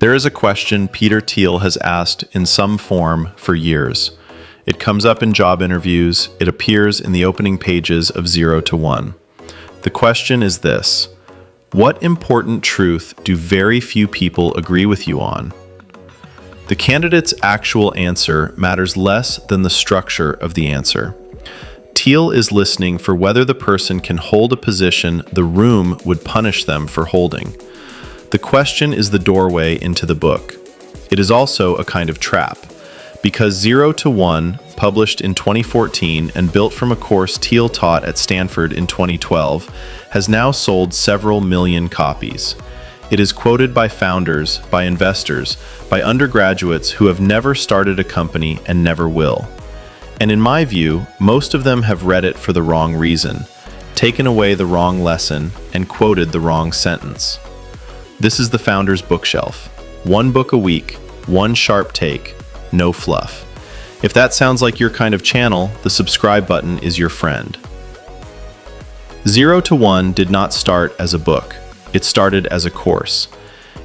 There is a question Peter Thiel has asked in some form for years. It comes up in job interviews. It appears in the opening pages of 0 to 1. The question is this: what important truth do very few people agree with you on? The candidate's actual answer matters less than the structure of the answer. Thiel is listening for whether the person can hold a position the room would punish them for holding. The question is the doorway into the book. It is also a kind of trap, because 0 to 1, published in 2014 and built from a course Thiel taught at Stanford in 2012, has now sold several million copies. It is quoted by founders, by investors, by undergraduates who have never started a company and never will. And in my view, most of them have read it for the wrong reason, taken away the wrong lesson, and quoted the wrong sentence. This is the Founder's Bookshelf. One book a week, one sharp take, no fluff. If that sounds like your kind of channel, the subscribe button is your friend. 0 to 1 did not start as a book. It started as a course.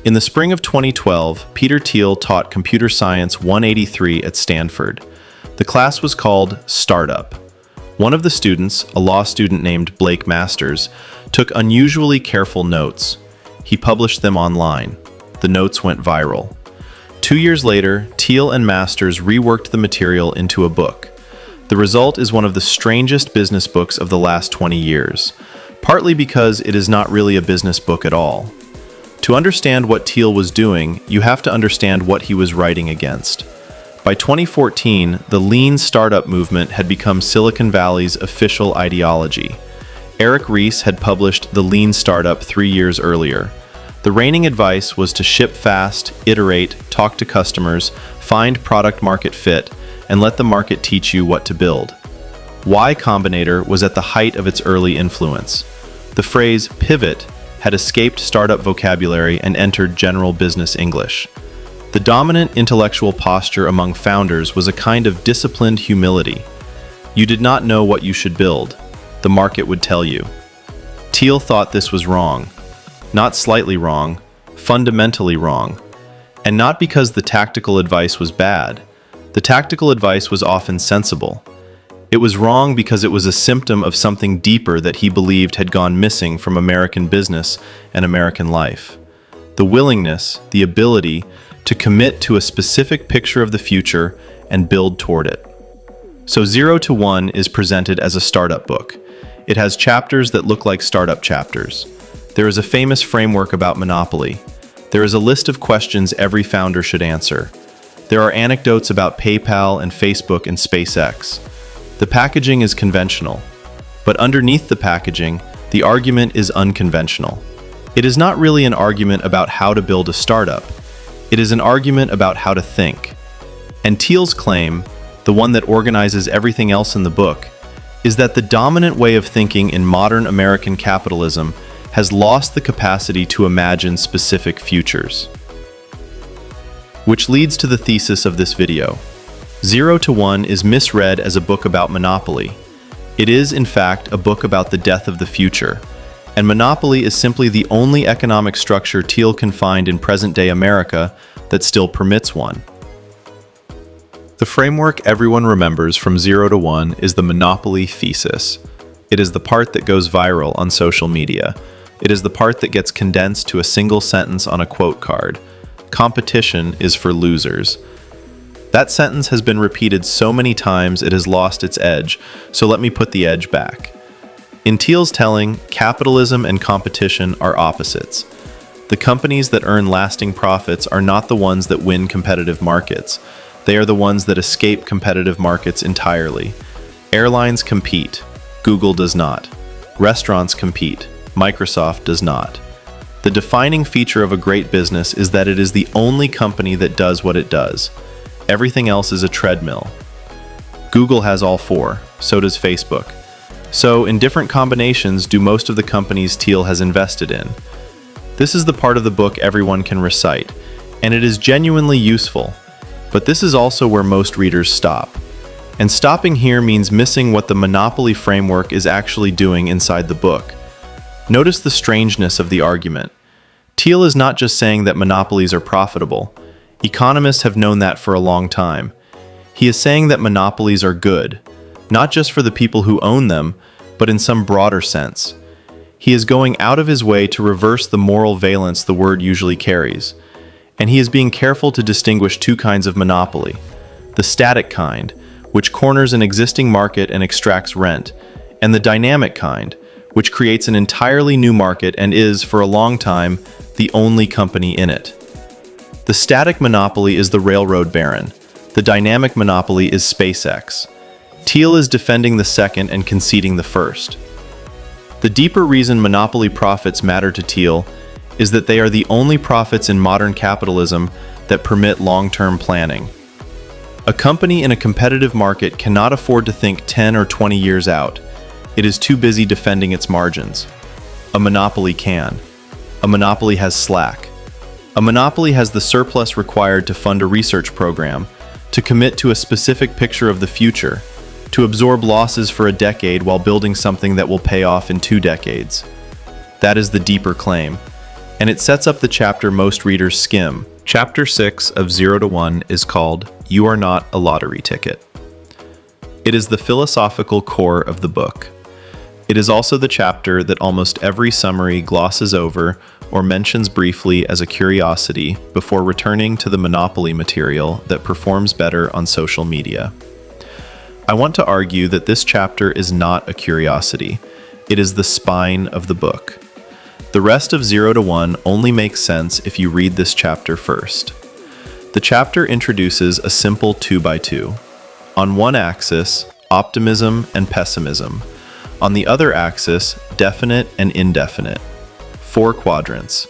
In the spring of 2012, Peter Thiel taught Computer Science 183 at Stanford. The class was called Startup. One of the students, a law student named Blake Masters, took unusually careful notes. He published them online. The notes went viral. 2 years later, Thiel and Masters reworked the material into a book. The result is one of the strangest business books of the last 20 years, partly because it is not really a business book at all. To understand what Thiel was doing, you have to understand what he was writing against. By 2014, the lean startup movement had become Silicon Valley's official ideology. Eric Ries had published The Lean Startup 3 years earlier. The reigning advice was to ship fast, iterate, talk to customers, find product market fit, and let the market teach you what to build. Y Combinator was at the height of its early influence. The phrase pivot had escaped startup vocabulary and entered general business English. The dominant intellectual posture among founders was a kind of disciplined humility. You did not know what you should build. The market would tell you. Thiel thought this was wrong. Not slightly wrong, fundamentally wrong. And not because the tactical advice was bad. The tactical advice was often sensible. It was wrong because it was a symptom of something deeper that he believed had gone missing from American business and American life. The willingness, the ability, to commit to a specific picture of the future and build toward it. So 0 to 1 is presented as a startup book. It has chapters that look like startup chapters. There is a famous framework about monopoly. There is a list of questions every founder should answer. There are anecdotes about PayPal and Facebook and SpaceX. The packaging is conventional, but underneath the packaging, the argument is unconventional. It is not really an argument about how to build a startup. It is an argument about how to think. And Thiel's claim, the one that organizes everything else in the book, is that the dominant way of thinking in modern American capitalism has lost the capacity to imagine specific futures. Which leads to the thesis of this video. 0 to 1 is misread as a book about monopoly. It is, in fact, a book about the death of the future, and monopoly is simply the only economic structure Thiel can find in present-day America that still permits one. The framework everyone remembers from 0 to 1 is the monopoly thesis. It is the part that goes viral on social media. It is the part that gets condensed to a single sentence on a quote card. Competition is for losers. That sentence has been repeated so many times it has lost its edge, so let me put the edge back. In Thiel's telling, capitalism and competition are opposites. The companies that earn lasting profits are not the ones that win competitive markets. They are the ones that escape competitive markets entirely. Airlines compete. Google does not. Restaurants compete. Microsoft does not. The defining feature of a great business is that it is the only company that does what it does. Everything else is a treadmill. Google has all four. So does Facebook. So, in different combinations, do most of the companies Thiel has invested in. This is the part of the book everyone can recite, and it is genuinely useful. But this is also where most readers stop. And stopping here means missing what the monopoly framework is actually doing inside the book. Notice the strangeness of the argument. Thiel is not just saying that monopolies are profitable. Economists have known that for a long time. He is saying that monopolies are good, not just for the people who own them, but in some broader sense. He is going out of his way to reverse the moral valence the word usually carries, and he is being careful to distinguish two kinds of monopoly: the static kind, which corners an existing market and extracts rent, and the dynamic kind, which creates an entirely new market and is, for a long time, the only company in it. The static monopoly is the railroad baron. The dynamic monopoly is SpaceX. Thiel is defending the second and conceding the first. The deeper reason monopoly profits matter to Thiel is that they are the only profits in modern capitalism that permit long-term planning. A company in a competitive market cannot afford to think 10 or 20 years out. It is too busy defending its margins. A monopoly can. A monopoly has slack. A monopoly has the surplus required to fund a research program, to commit to a specific picture of the future, to absorb losses for a decade while building something that will pay off in 2 decades. That is the deeper claim, and it sets up the chapter most readers skim. Chapter 6 of 0 to 1 is called "You Are Not a Lottery Ticket." It is the philosophical core of the book. It is also the chapter that almost every summary glosses over or mentions briefly as a curiosity before returning to the monopoly material that performs better on social media. I want to argue that this chapter is not a curiosity. It is the spine of the book. The rest of 0 to 1 only makes sense if you read this chapter first. The chapter introduces a simple 2x2. On one axis, optimism and pessimism. On the other axis, definite and indefinite. 4 quadrants.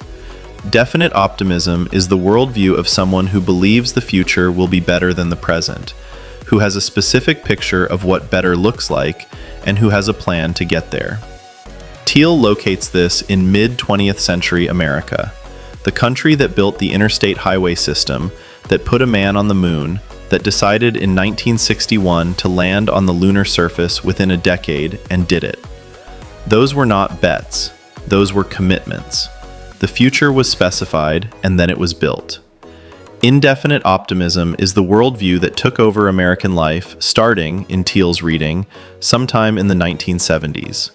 Definite optimism is the worldview of someone who believes the future will be better than the present, who has a specific picture of what better looks like, and who has a plan to get there. Thiel locates this in mid-20th century America, the country that built the interstate highway system, that put a man on the moon, that decided in 1961 to land on the lunar surface within a decade and did it. Those were not bets, those were commitments. The future was specified, and then it was built. Indefinite optimism is the worldview that took over American life, starting, in Thiel's reading, sometime in the 1970s.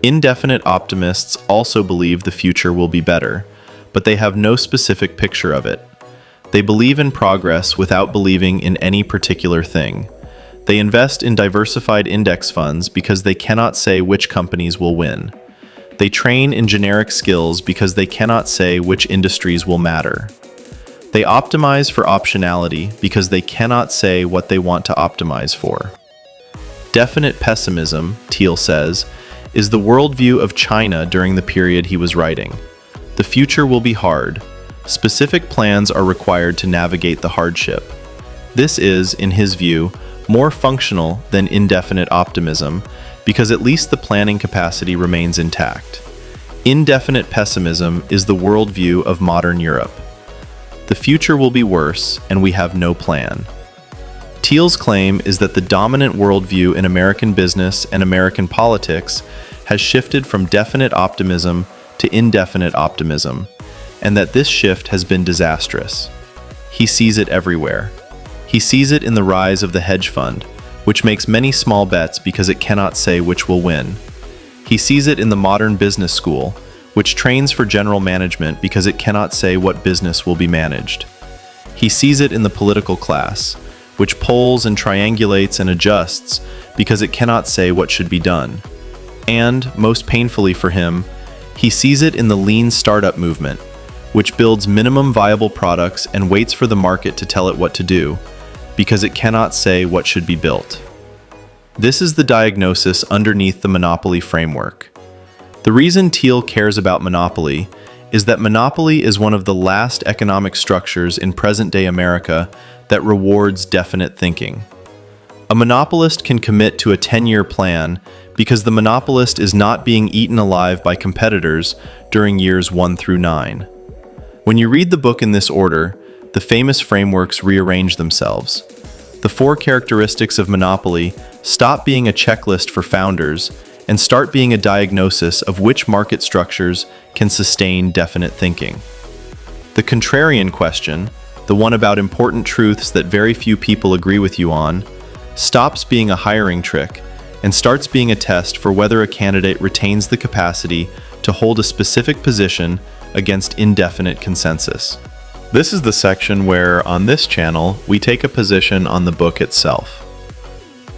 Indefinite optimists also believe the future will be better, but they have no specific picture of it. They believe in progress without believing in any particular thing. They invest in diversified index funds because they cannot say which companies will win. They train in generic skills because they cannot say which industries will matter. They optimize for optionality because they cannot say what they want to optimize for. Definite pessimism, Thiel says, is the worldview of China during the period he was writing. The future will be hard. Specific plans are required to navigate the hardship. This is, in his view, more functional than indefinite optimism because at least the planning capacity remains intact. Indefinite pessimism is the worldview of modern Europe. The future will be worse, and we have no plan. Thiel's claim is that the dominant worldview in American business and American politics has shifted from definite optimism to indefinite optimism, and that this shift has been disastrous. He sees it everywhere. He sees it in the rise of the hedge fund, which makes many small bets because it cannot say which will win. He sees it in the modern business school, which trains for general management because it cannot say what business will be managed. He sees it in the political class, which polls and triangulates and adjusts because it cannot say what should be done. And, most painfully for him, he sees it in the lean startup movement, which builds minimum viable products and waits for the market to tell it what to do, because it cannot say what should be built. This is the diagnosis underneath the monopoly framework. The reason Thiel cares about monopoly is that monopoly is one of the last economic structures in present-day America that rewards definite thinking. A monopolist can commit to a 10-year plan because the monopolist is not being eaten alive by competitors during years 1 through 9. When you read the book in this order, the famous frameworks rearrange themselves. The 4 characteristics of monopoly stop being a checklist for founders and start being a diagnosis of which market structures can sustain definite thinking. The contrarian question, the one about important truths that very few people agree with you on, stops being a hiring trick and starts being a test for whether a candidate retains the capacity to hold a specific position against indefinite consensus. This is the section where, on this channel, we take a position on the book itself.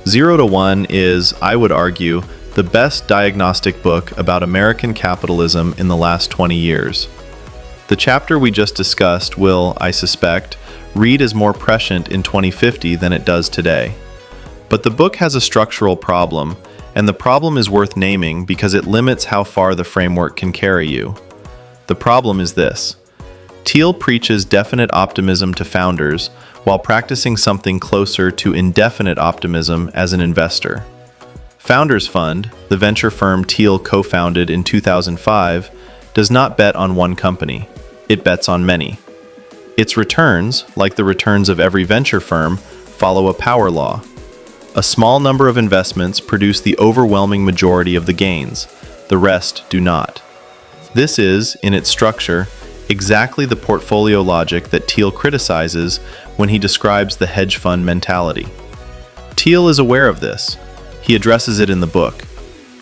0 to 1 is, I would argue, the best diagnostic book about American capitalism in the last 20 years. The chapter we just discussed will, I suspect, read as more prescient in 2050 than it does today. But the book has a structural problem, and the problem is worth naming because it limits how far the framework can carry you. The problem is this. Thiel preaches definite optimism to founders while practicing something closer to indefinite optimism as an investor. Founders Fund, the venture firm Thiel co-founded in 2005, does not bet on one company. It bets on many. Its returns, like the returns of every venture firm, follow a power law. A small number of investments produce the overwhelming majority of the gains. The rest do not. This is, in its structure, exactly the portfolio logic that Thiel criticizes when he describes the hedge fund mentality. Thiel is aware of this. He addresses it in the book.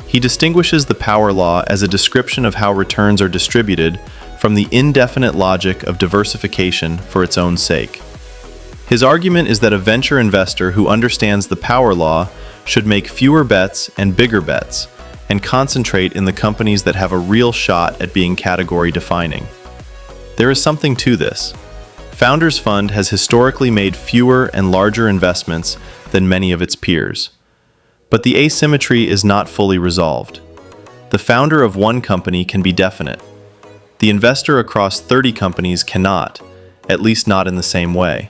He distinguishes the power law as a description of how returns are distributed from the indefinite logic of diversification for its own sake. His argument is that a venture investor who understands the power law should make fewer bets and bigger bets, and concentrate in the companies that have a real shot at being category defining. There is something to this. Founders Fund has historically made fewer and larger investments than many of its peers. But the asymmetry is not fully resolved. The founder of one company can be definite. The investor across 30 companies cannot, at least not in the same way.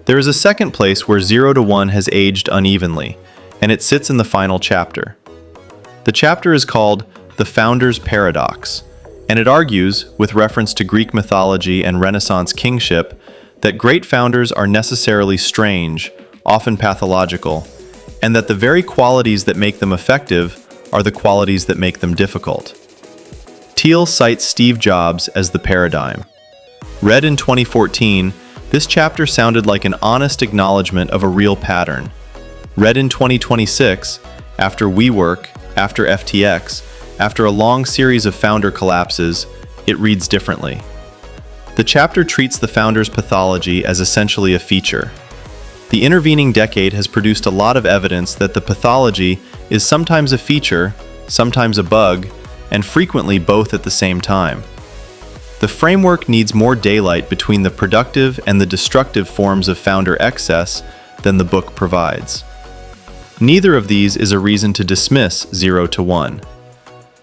There is a second place where 0 to 1 has aged unevenly, and it sits in the final chapter. The chapter is called The Founder's Paradox, and it argues, with reference to Greek mythology and Renaissance kingship, that great founders are necessarily strange, often pathological, and that the very qualities that make them effective are the qualities that make them difficult. Thiel cites Steve Jobs as the paradigm. Read in 2014, this chapter sounded like an honest acknowledgement of a real pattern. Read in 2026, after WeWork, after FTX, after a long series of founder collapses, it reads differently. The chapter treats the founder's pathology as essentially a feature. The intervening decade has produced a lot of evidence that the pathology is sometimes a feature, sometimes a bug, and frequently both at the same time. The framework needs more daylight between the productive and the destructive forms of founder excess than the book provides. Neither of these is a reason to dismiss 0 to 1.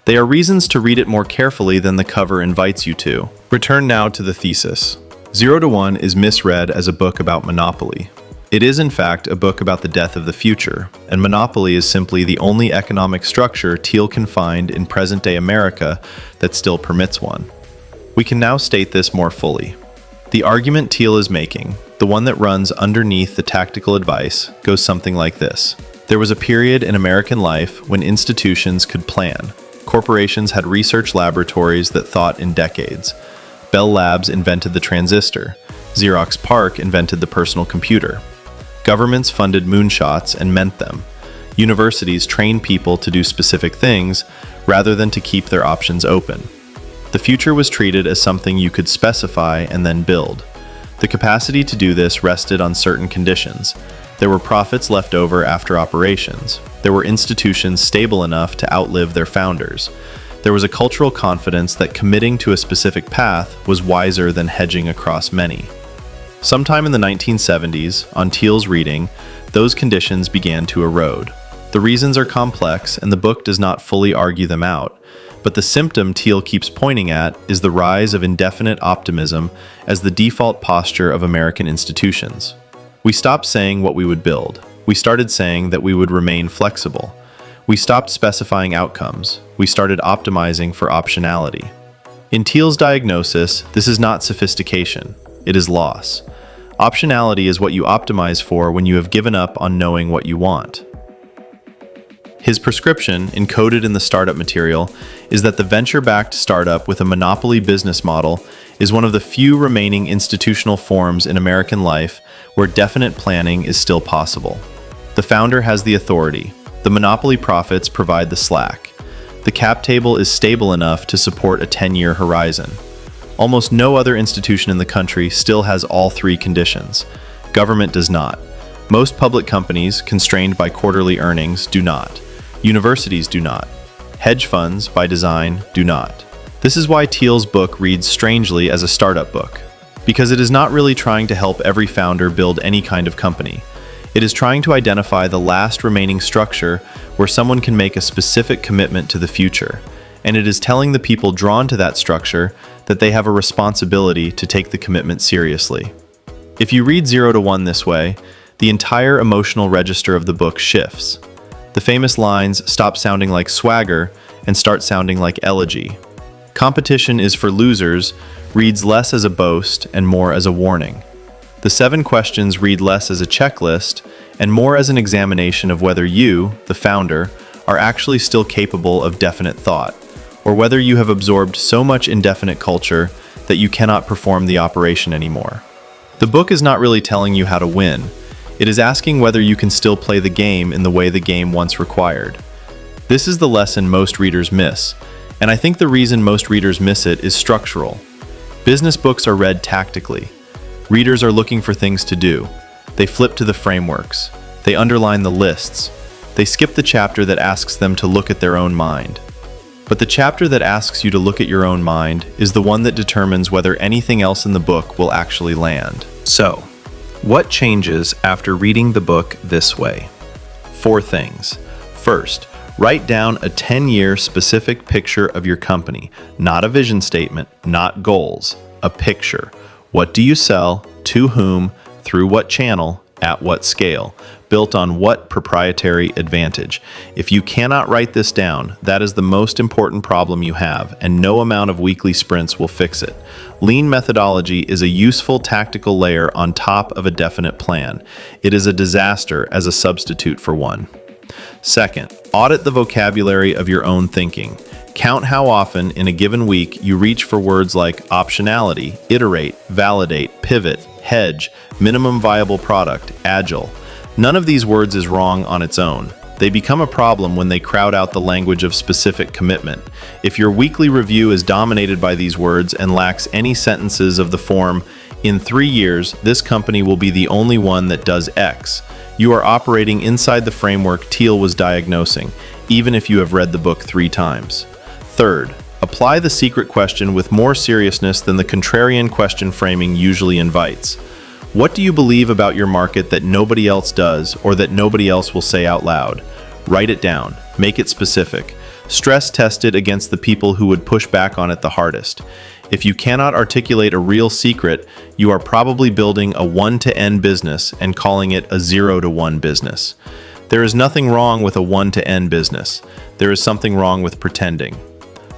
They are reasons to read it more carefully than the cover invites you to. Return now to the thesis. 0 to 1 is misread as a book about monopoly. It is, in fact, a book about the death of the future, and monopoly is simply the only economic structure Thiel can find in present-day America that still permits one. We can now state this more fully. The argument Thiel is making, the one that runs underneath the tactical advice, goes something like this. There was a period in American life when institutions could plan. Corporations had research laboratories that thought in decades. Bell Labs invented the transistor. Xerox PARC invented the personal computer. Governments funded moonshots and meant them. Universities trained people to do specific things rather than to keep their options open. The future was treated as something you could specify and then build. The capacity to do this rested on certain conditions. There were profits left over after operations. There were institutions stable enough to outlive their founders. There was a cultural confidence that committing to a specific path was wiser than hedging across many. Sometime in the 1970s, on Thiel's reading, those conditions began to erode. The reasons are complex, and the book does not fully argue them out, but the symptom Thiel keeps pointing at is the rise of indefinite optimism as the default posture of American institutions. We stopped saying what we would build. We started saying that we would remain flexible. We stopped specifying outcomes. We started optimizing for optionality. In Thiel's diagnosis, this is not sophistication. It is loss. Optionality is what you optimize for when you have given up on knowing what you want. His prescription, encoded in the startup material, is that the venture-backed startup with a monopoly business model is one of the few remaining institutional forms in American life where definite planning is still possible. The founder has the authority. The monopoly profits provide the slack. The cap table is stable enough to support a 10-year horizon. Almost no other institution in the country still has all three conditions. Government does not. Most public companies, constrained by quarterly earnings, do not. Universities do not. Hedge funds, by design, do not. This is why Thiel's book reads strangely as a startup book, because it is not really trying to help every founder build any kind of company. It is trying to identify the last remaining structure where someone can make a specific commitment to the future, and it is telling the people drawn to that structure that they have a responsibility to take the commitment seriously. If you read 0 to 1 this way, the entire emotional register of the book shifts. The famous lines stop sounding like swagger and start sounding like elegy. Competition is for losers reads less as a boast and more as a warning. The 7 questions read less as a checklist and more as an examination of whether you, the founder, are actually still capable of definite thought, or whether you have absorbed so much indefinite culture that you cannot perform the operation anymore. The book is not really telling you how to win. It is asking whether you can still play the game in the way the game once required. This is the lesson most readers miss, and I think the reason most readers miss it is structural. Business books are read tactically. Readers are looking for things to do. They flip to the frameworks. They underline the lists. They skip the chapter that asks them to look at their own mind. But the chapter that asks you to look at your own mind is the one that determines whether anything else in the book will actually land. So, what changes after reading the book this way? 4 things. First, write down a 10-year specific picture of your company, not a vision statement, not goals, a picture. What do you sell, to whom, through what channel, at what scale, built on what proprietary advantage? If you cannot write this down, that is the most important problem you have, and no amount of weekly sprints will fix it. Lean methodology is a useful tactical layer on top of a definite plan. It is a disaster as a substitute for one. Second, audit the vocabulary of your own thinking. Count how often in a given week you reach for words like optionality, iterate, validate, pivot, hedge, minimum viable product, agile. None of these words is wrong on its own. They become a problem when they crowd out the language of specific commitment. If your weekly review is dominated by these words and lacks any sentences of the form, "In 3 years, this company will be the only one that does X," you are operating inside the framework Thiel was diagnosing, even if you have read the book 3 times. Third, apply the secret question with more seriousness than the contrarian question framing usually invites. What do you believe about your market that nobody else does or that nobody else will say out loud? Write it down. Make it specific. Stress test it against the people who would push back on it the hardest. If you cannot articulate a real secret, you are probably building a 1 to N business and calling it a 0 to 1 business. There is nothing wrong with a 1 to N business. There is something wrong with pretending.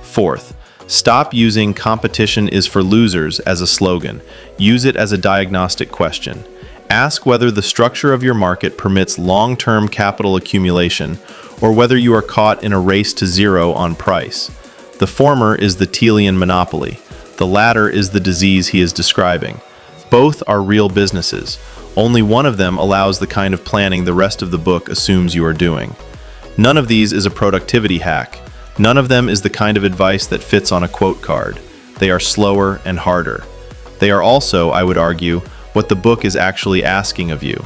Fourth, stop using "competition is for losers" as a slogan. Use it as a diagnostic question. Ask whether the structure of your market permits long-term capital accumulation or whether you are caught in a race to zero on price. The former is the Thielian monopoly. The latter is the disease he is describing. Both are real businesses. Only one of them allows the kind of planning the rest of the book assumes you are doing. None of these is a productivity hack. None of them is the kind of advice that fits on a quote card. They are slower and harder. They are also, I would argue, what the book is actually asking of you.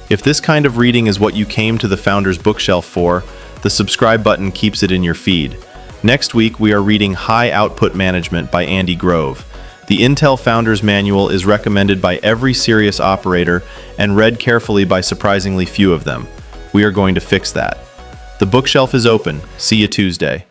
If this kind of reading is what you came to the Founder's Bookshelf for, the subscribe button keeps it in your feed. Next week, we are reading High Output Management by Andy Grove. The Intel Founder's Manual is recommended by every serious operator and read carefully by surprisingly few of them. We are going to fix that. The bookshelf is open. See you Tuesday.